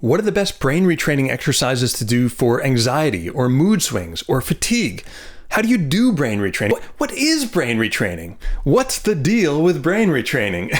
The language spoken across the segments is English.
What are the best brain retraining exercises to do for anxiety or mood swings or fatigue? How do you do brain retraining? What is brain retraining? What's the deal with brain retraining?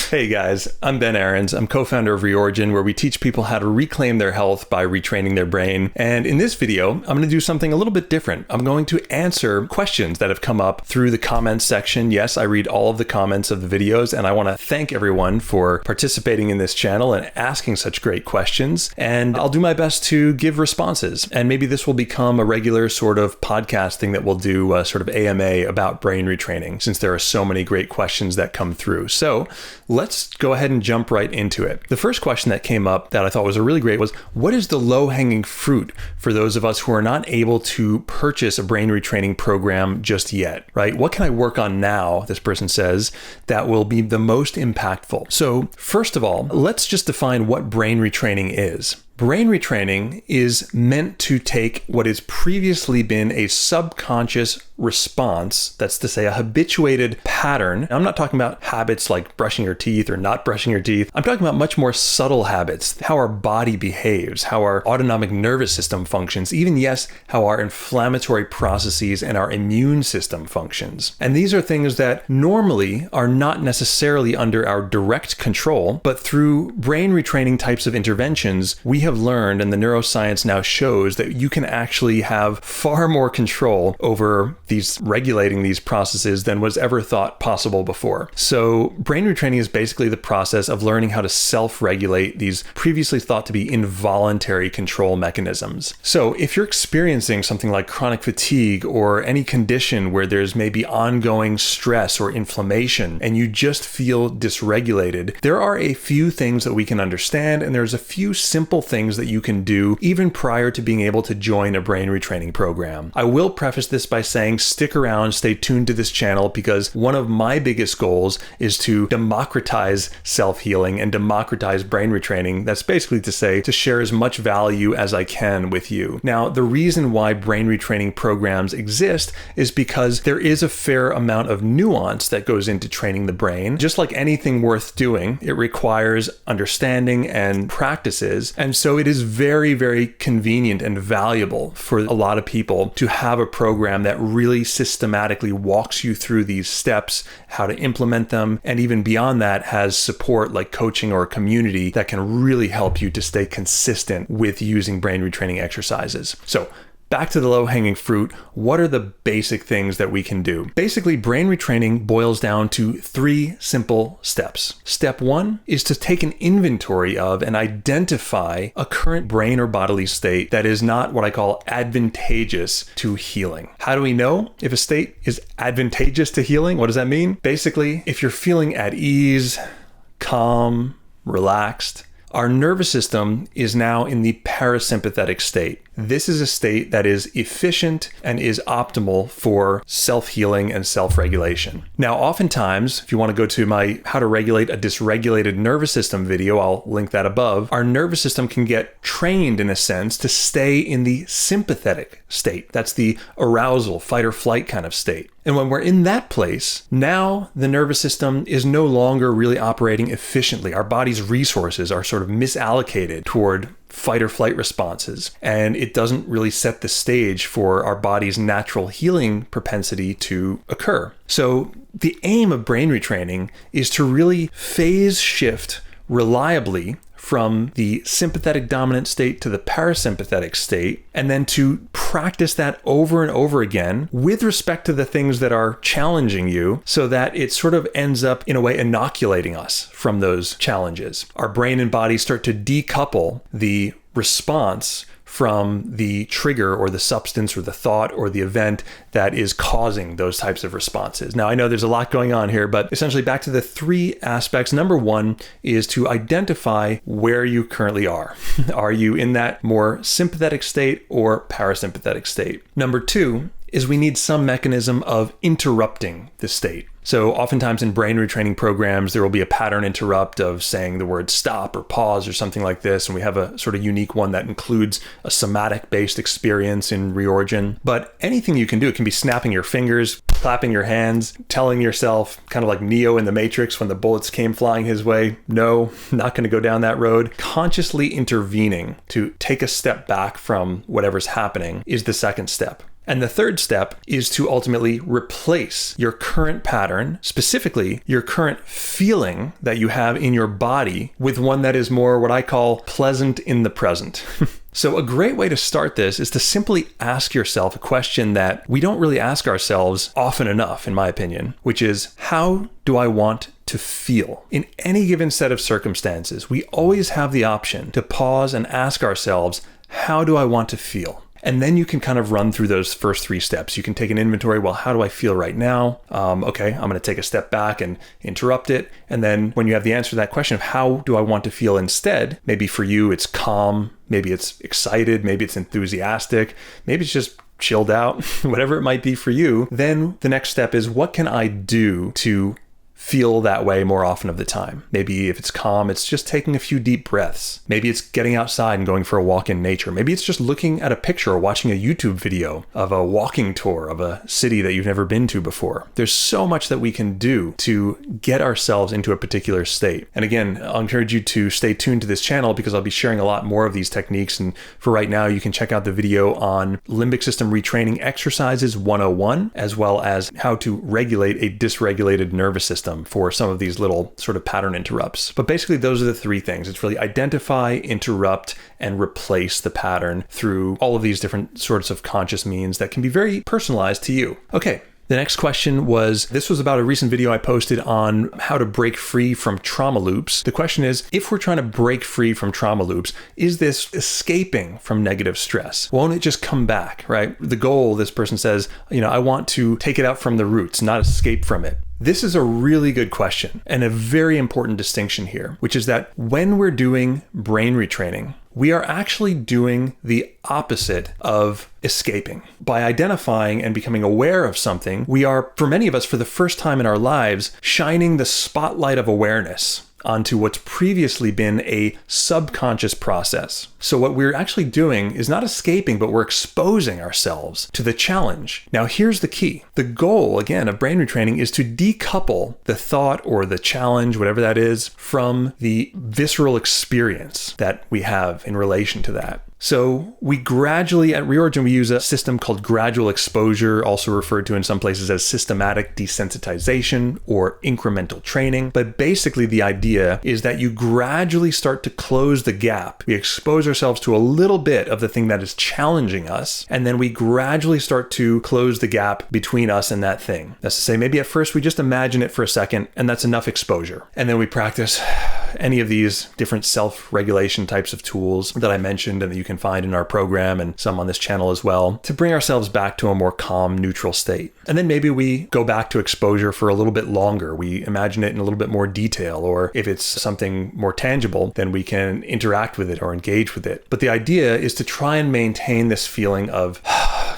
Hey guys, I'm Ben Ahrens. I'm co-founder of Reorigin, where we teach people how to reclaim their health by retraining their brain. And in this video, I'm going to do something a little bit different. I'm going to answer questions that have come up through the comments section. Yes, I read all of the comments of the videos, and I want to thank everyone for participating in this channel and asking such great questions. And I'll do my best to give responses. And maybe this will become a regular sort of podcast thing that we'll do sort of AMA about brain retraining, since there are so many great questions that come through. So let's go ahead and jump right into it. The first question that came up that I thought was really great was, what is the low-hanging fruit for those of us who are not able to purchase a brain retraining program just yet, right? What can I work on now, this person says, that will be the most impactful? So first of all, let's just define what brain retraining is. Brain retraining is meant to take what has previously been a subconscious response, that's to say a habituated pattern. I'm not talking about habits like brushing your teeth or not brushing your teeth. I'm talking about much more subtle habits, how our body behaves, how our autonomic nervous system functions, even yes, how our inflammatory processes and our immune system functions. And these are things that normally are not necessarily under our direct control, but through brain retraining types of interventions, we have learned, and the neuroscience now shows, that you can actually have far more control over regulating these processes than was ever thought possible before. So brain retraining is basically the process of learning how to self-regulate these previously thought to be involuntary control mechanisms. So if you're experiencing something like chronic fatigue or any condition where there's maybe ongoing stress or inflammation and you just feel dysregulated, there are a few things that we can understand, and there's a few simple things that you can do even prior to being able to join a brain retraining program. I will preface this by saying stick around, stay tuned to this channel, because one of my biggest goals is to democratize self-healing and democratize brain retraining. That's basically to say to share as much value as I can with you. Now, the reason why brain retraining programs exist is because there is a fair amount of nuance that goes into training the brain. Just like anything worth doing, it requires understanding and practices. And so it is very, very convenient and valuable for a lot of people to have a program that really systematically walks you through these steps, how to implement them, and even beyond that has support like coaching or a community that can really help you to stay consistent with using brain retraining exercises. So back to the low-hanging fruit, what are the basic things that we can do? Basically, brain retraining boils down to 3 simple steps. Step 1 is to take an inventory of and identify a current brain or bodily state that is not what I call advantageous to healing. How do we know if a state is advantageous to healing? What does that mean? Basically, if you're feeling at ease, calm, relaxed, our nervous system is now in the parasympathetic state. This is a state that is efficient and is optimal for self-healing and self-regulation. Now, oftentimes, if you want to go to my How to Regulate a Dysregulated Nervous System video, I'll link that above, our nervous system can get trained, in a sense, to stay in the sympathetic state. That's the arousal, fight or flight kind of state. And when we're in that place, now the nervous system is no longer really operating efficiently. Our body's resources are sort of misallocated toward fight or flight responses, and it doesn't really set the stage for our body's natural healing propensity to occur. So the aim of brain retraining is to really phase shift reliably from the sympathetic dominant state to the parasympathetic state, and then to practice that over and over again with respect to the things that are challenging you, so that it sort of ends up in a way inoculating us from those challenges. Our brain and body start to decouple the response from the trigger or the substance or the thought or the event that is causing those types of responses. Now, I know there's a lot going on here, but essentially back to the 3 aspects. Number 1 is to identify where you currently are. Are you in that more sympathetic state or parasympathetic state? Number 2 is we need some mechanism of interrupting the state. So oftentimes in brain retraining programs, there will be a pattern interrupt of saying the word stop or pause or something like this. And we have a sort of unique one that includes a somatic-based experience in Reorigin. But anything you can do, it can be snapping your fingers, clapping your hands, telling yourself, kind of like Neo in the Matrix when the bullets came flying his way, no, not going to go down that road. Consciously intervening to take a step back from whatever's happening is the second step. And the third step is to ultimately replace your current pattern, specifically your current feeling that you have in your body, with one that is more what I call pleasant in the present. So a great way to start this is to simply ask yourself a question that we don't really ask ourselves often enough, in my opinion, which is, how do I want to feel? In any given set of circumstances, we always have the option to pause and ask ourselves, how do I want to feel? And then you can kind of run through those first three steps. You can take an inventory. Well, how do I feel right now? Okay, I'm going to take a step back and interrupt it. And then when you have the answer to that question of how do I want to feel instead, maybe for you, it's calm. Maybe it's excited. Maybe it's enthusiastic. Maybe it's just chilled out, whatever it might be for you. Then the next step is, what can I do to feel that way more often of the time? Maybe if it's calm, it's just taking a few deep breaths. Maybe it's getting outside and going for a walk in nature. Maybe it's just looking at a picture or watching a YouTube video of a walking tour of a city that you've never been to before. There's so much that we can do to get ourselves into a particular state. And again, I'll encourage you to stay tuned to this channel because I'll be sharing a lot more of these techniques. And for right now, you can check out the video on limbic system retraining exercises 101, as well as how to regulate a dysregulated nervous system for some of these little sort of pattern interrupts. But basically, those are the three things. It's really identify, interrupt, and replace the pattern through all of these different sorts of conscious means that can be very personalized to you. Okay. The next question was, this was about a recent video I posted on how to break free from trauma loops. The question is, if we're trying to break free from trauma loops, is this escaping from negative stress? Won't it just come back, right? The goal, this person says, I want to take it out from the roots, not escape from it. This is a really good question and a very important distinction here, which is that when we're doing brain retraining, we are actually doing the opposite of escaping. By identifying and becoming aware of something, we are, for many of us, for the first time in our lives, shining the spotlight of awareness onto what's previously been a subconscious process. So what we're actually doing is not escaping, but we're exposing ourselves to the challenge. Now, here's the key. The goal, again, of brain retraining is to decouple the thought or the challenge, whatever that is, from the visceral experience that we have in relation to that. So we gradually, at Reorigin, we use a system called gradual exposure, also referred to in some places as systematic desensitization or incremental training. But basically the idea is that you gradually start to close the gap. We expose ourselves to a little bit of the thing that is challenging us, and then we gradually start to close the gap between us and that thing. That's to say, maybe at first we just imagine it for a second, and that's enough exposure. And then we practice any of these different self-regulation types of tools that I mentioned and that you can find in our program and some on this channel as well, to bring ourselves back to a more calm, neutral state. And then maybe we go back to exposure for a little bit longer. We imagine it in a little bit more detail, or if it's something more tangible, then we can interact with it or engage with it. But the idea is to try and maintain this feeling of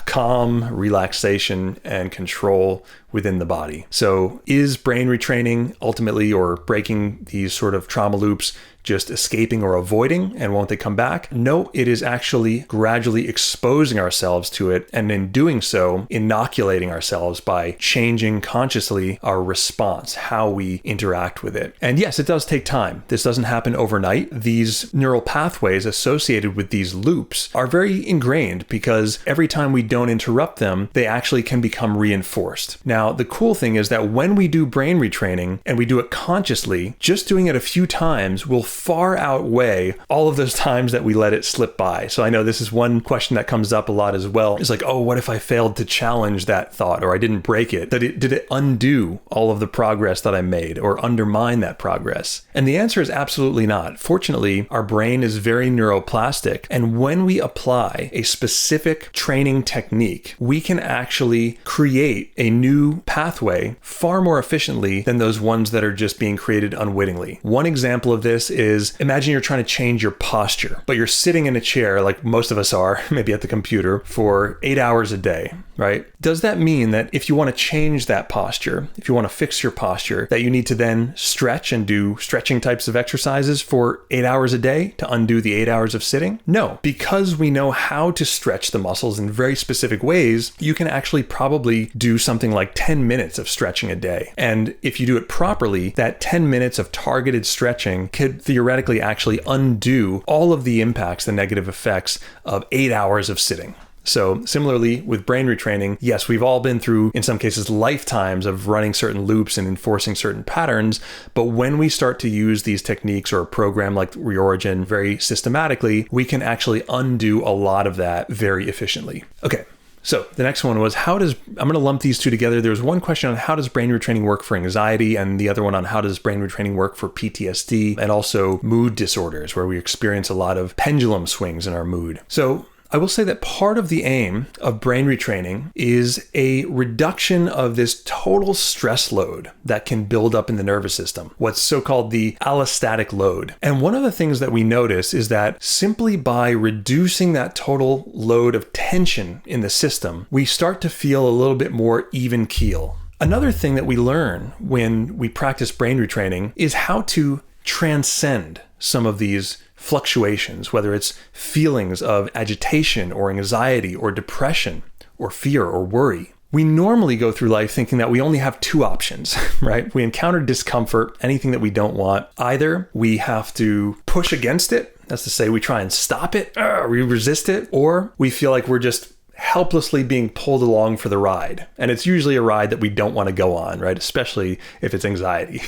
calm, relaxation, and control within the body. So is brain retraining ultimately, or breaking these sort of trauma loops, just escaping or avoiding, and won't they come back? No, it is actually gradually exposing ourselves to it, and in doing so, inoculating ourselves by changing consciously our response, how we interact with it. And yes, it does take time. This doesn't happen overnight. These neural pathways associated with these loops are very ingrained because every time we don't interrupt them, they actually can become reinforced. Now, the cool thing is that when we do brain retraining and we do it consciously, just doing it a few times will far outweigh all of those times that we let it slip by. So I know this is one question that comes up a lot as well. It's like, oh, what if I failed to challenge that thought, or I didn't break it? Did it undo all of the progress that I made, or undermine that progress? And the answer is absolutely not. Fortunately, our brain is very neuroplastic. And when we apply a specific training technique, we can actually create a new pathway far more efficiently than those ones that are just being created unwittingly. One example of this is, imagine you're trying to change your posture, but you're sitting in a chair like most of us are, maybe at the computer, for 8 hours a day. right? Does that mean that if you want to change that posture, if you want to fix your posture, that you need to then stretch and do stretching types of exercises for 8 hours a day to undo the 8 hours of sitting? No, because we know how to stretch the muscles in very specific ways, you can actually probably do something like 10 minutes of stretching a day. And if you do it properly, that 10 minutes of targeted stretching could theoretically actually undo all of the impacts, the negative effects of 8 hours of sitting. So similarly with brain retraining, yes, we've all been through, in some cases, lifetimes of running certain loops and enforcing certain patterns. But when we start to use these techniques or a program like Reorigin very systematically, we can actually undo a lot of that very efficiently. Okay. So the next one was I'm going to lump these two together. There was one question on how does brain retraining work for anxiety, and the other one on how does brain retraining work for PTSD and also mood disorders, where we experience a lot of pendulum swings in our mood. So I will say that part of the aim of brain retraining is a reduction of this total stress load that can build up in the nervous system, what's so-called the allostatic load. And one of the things that we notice is that simply by reducing that total load of tension in the system, we start to feel a little bit more even keel. Another thing that we learn when we practice brain retraining is how to transcend some of these fluctuations, whether it's feelings of agitation or anxiety or depression or fear or worry. We normally go through life thinking that we only have two options, right? We encounter discomfort, anything that we don't want. Either we have to push against it, that's to say we try and stop it, we resist it, or we feel like we're just helplessly being pulled along for the ride. And it's usually a ride that we don't want to go on, right? Especially if it's anxiety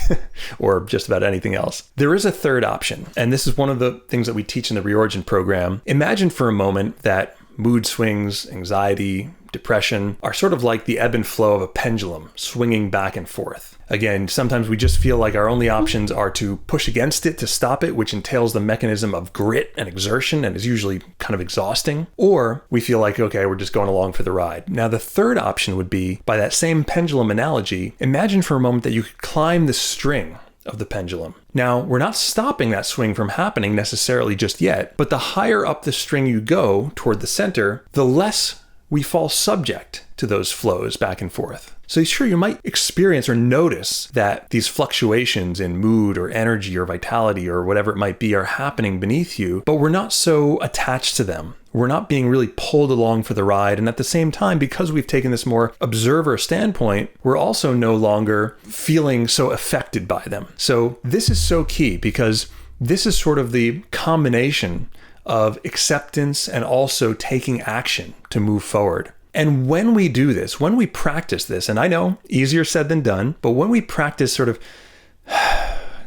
or just about anything else. There is a third option, and this is one of the things that we teach in the Reorigin program. Imagine for a moment that mood swings, anxiety, depression are sort of like the ebb and flow of a pendulum swinging back and forth. Again, sometimes we just feel like our only options are to push against it to stop it, which entails the mechanism of grit and exertion and is usually kind of exhausting. Or we feel like, okay, we're just going along for the ride. Now, the third option would be, by that same pendulum analogy, imagine for a moment that you could climb the string of the pendulum. Now, we're not stopping that swing from happening necessarily just yet, but the higher up the string you go toward the center, the less we fall subject to those flows back and forth. So sure, you might experience or notice that these fluctuations in mood or energy or vitality or whatever it might be are happening beneath you, but we're not so attached to them. We're not being really pulled along for the ride. And at the same time, because we've taken this more observer standpoint, we're also no longer feeling so affected by them. So this is so key because this is sort of the combination of acceptance and also taking action to move forward. And when we do this, when we practice this, and I know easier said than done, but when we practice sort of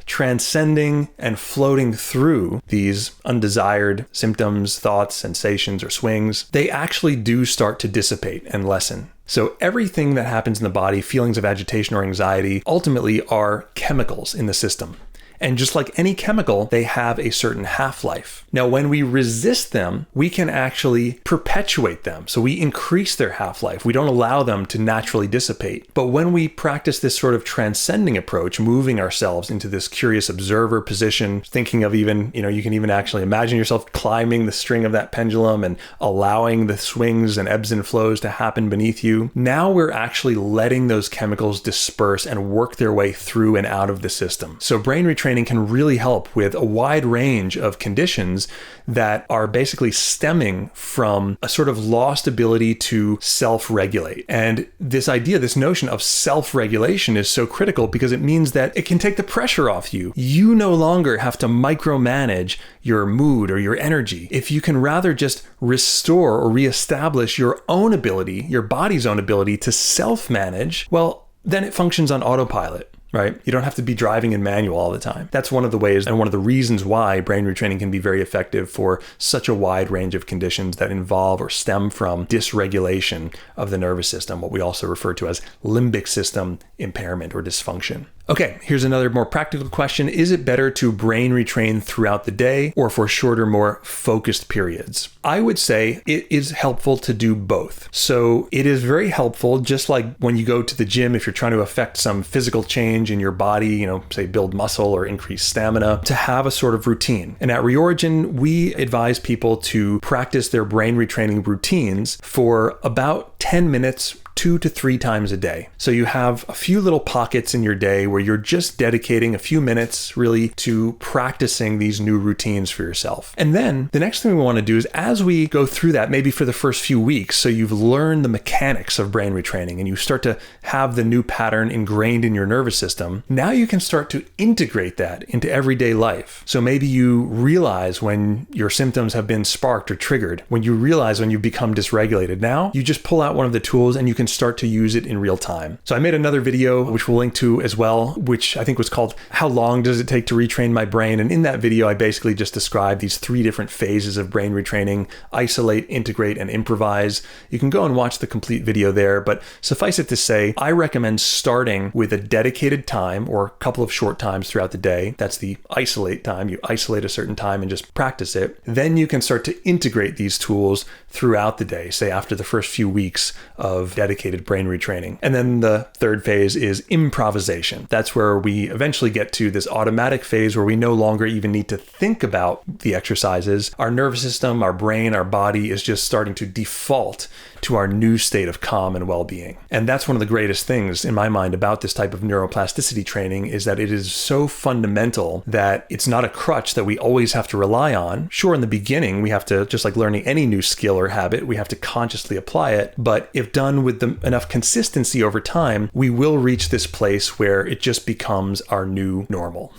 transcending and floating through these undesired symptoms, thoughts, sensations, or swings, they actually do start to dissipate and lessen. So everything that happens in the body, feelings of agitation or anxiety, ultimately are chemicals in the system. And just like any chemical, they have a certain half-life. Now, when we resist them, we can actually perpetuate them. So we increase their half-life. We don't allow them to naturally dissipate. But when we practice this sort of transcending approach, moving ourselves into this curious observer position, thinking of even, you can even actually imagine yourself climbing the string of that pendulum and allowing the swings and ebbs and flows to happen beneath you. Now we're actually letting those chemicals disperse and work their way through and out of the system. So brain retraining can really help with a wide range of conditions that are basically stemming from a sort of lost ability to self-regulate. And this idea, this notion of self-regulation is so critical because it means that it can take the pressure off you. You no longer have to micromanage your mood or your energy. If you can rather just restore or reestablish your own ability, your body's own ability to self-manage, well, then it functions on autopilot. Right? You don't have to be driving in manual all the time. That's one of the ways and one of the reasons why brain retraining can be very effective for such a wide range of conditions that involve or stem from dysregulation of the nervous system, what we also refer to as limbic system impairment or dysfunction. Okay, here's another more practical question. Is it better to brain retrain throughout the day or for shorter, more focused periods? I would say it is helpful to do both. So it is very helpful, just like when you go to the gym, if you're trying to affect some physical change in your body, say build muscle or increase stamina, to have a sort of routine. And at Reorigin, we advise people to practice their brain retraining routines for about 10 minutes 2 to 3 times a day. So you have a few little pockets in your day where you're just dedicating a few minutes really to practicing these new routines for yourself. And then the next thing we want to do is, as we go through that, maybe for the first few weeks, so you've learned the mechanics of brain retraining and you start to have the new pattern ingrained in your nervous system, now you can start to integrate that into everyday life. So maybe you realize when your symptoms have been sparked or triggered, when you realize when you've become dysregulated, now you just pull out one of the tools and you can start to use it in real time. So I made another video, which we'll link to as well, which I think was called How Long Does It Take to Retrain My Brain? And in that video, I basically just described these 3 different phases of brain retraining: isolate, integrate, and improvise. You can go and watch the complete video there, but suffice it to say, I recommend starting with a dedicated time or a couple of short times throughout the day. That's the isolate time. You isolate a certain time and just practice it. Then you can start to integrate these tools throughout the day, say after the first few weeks of dedicated brain retraining. And then the third phase is improvisation. That's where we eventually get to this automatic phase where we no longer even need to think about the exercises. Our nervous system, our brain, our body is just starting to default to our new state of calm and well-being. And that's one of the greatest things in my mind about this type of neuroplasticity training, is that it is so fundamental that it's not a crutch that we always have to rely on. Sure, in the beginning, we have to, just like learning any new skill or habit, we have to consciously apply it. But if done with enough consistency over time, we will reach this place where it just becomes our new normal,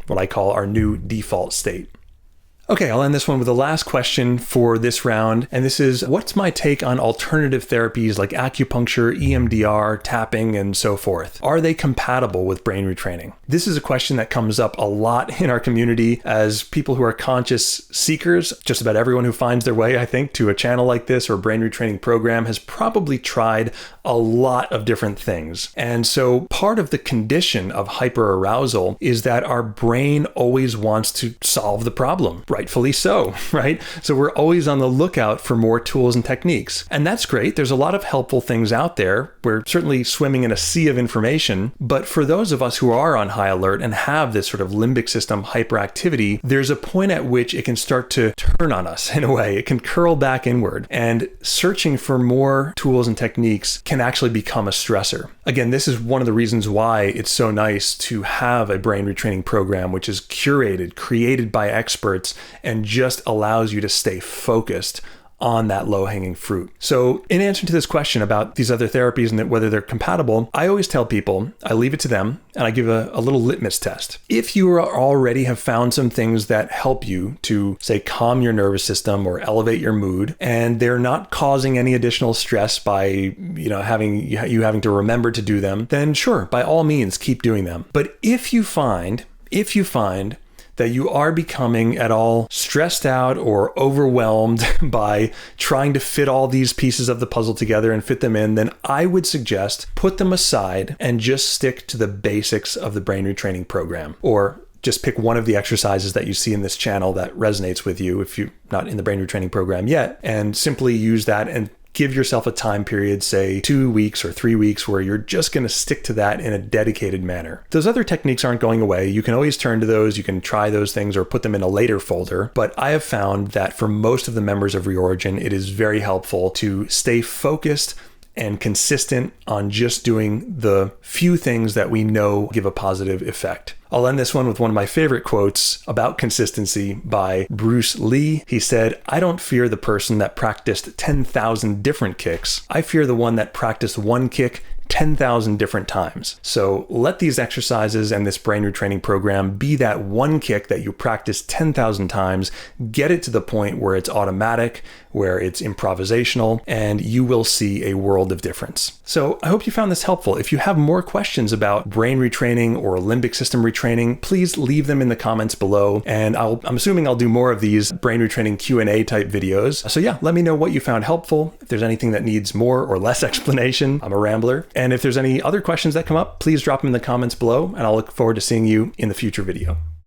what I call our new default state. Okay, I'll end this one with the last question for this round. And this is, what's my take on alternative therapies like acupuncture, EMDR, tapping, and so forth? Are they compatible with brain retraining? This is a question that comes up a lot in our community as people who are conscious seekers. Just about everyone who finds their way, I think, to a channel like this or a brain retraining program has probably tried a lot of different things. And so part of the condition of hyperarousal is that our brain always wants to solve the problem. Rightfully so, right? So we're always on the lookout for more tools and techniques. And that's great. There's a lot of helpful things out there. We're certainly swimming in a sea of information. But for those of us who are on high alert and have this sort of limbic system hyperactivity, there's a point at which it can start to turn on us in a way. It can curl back inward. And searching for more tools and techniques can actually become a stressor. Again, this is one of the reasons why it's so nice to have a brain retraining program, which is curated, created by experts, and just allows you to stay focused on that low-hanging fruit. So in answer to this question about these other therapies and whether they're compatible, I always tell people, I leave it to them, and I give a little litmus test. If you already have found some things that help you to, say, calm your nervous system or elevate your mood, and they're not causing any additional stress by, having to remember to do them, then sure, by all means, keep doing them. But if you find that you are becoming at all stressed out or overwhelmed by trying to fit all these pieces of the puzzle together and fit them in, then I would suggest put them aside and just stick to the basics of the brain retraining program, or just pick one of the exercises that you see in this channel that resonates with you if you're not in the brain retraining program yet, and simply use that and give yourself a time period, say 2 weeks or 3 weeks, where you're just going to stick to that in a dedicated manner. Those other techniques aren't going away. You can always turn to those. You can try those things or put them in a later folder. But I have found that for most of the members of Reorigin, it is very helpful to stay focused and consistent on just doing the few things that we know give a positive effect. I'll end this one with one of my favorite quotes about consistency by Bruce Lee. He said, "I don't fear the person that practiced 10,000 different kicks. I fear the one that practiced one kick 10,000 different times." So let these exercises and this brain retraining program be that one kick that you practice 10,000 times. Get it to the point where it's automatic, where it's improvisational, and you will see a world of difference. So I hope you found this helpful. If you have more questions about brain retraining or limbic system retraining, retraining, please leave them in the comments below. And I'm assuming I'll do more of these brain retraining Q&A type videos. So yeah, let me know what you found helpful. If there's anything that needs more or less explanation, I'm a rambler. And if there's any other questions that come up, please drop them in the comments below, and I'll look forward to seeing you in the future video.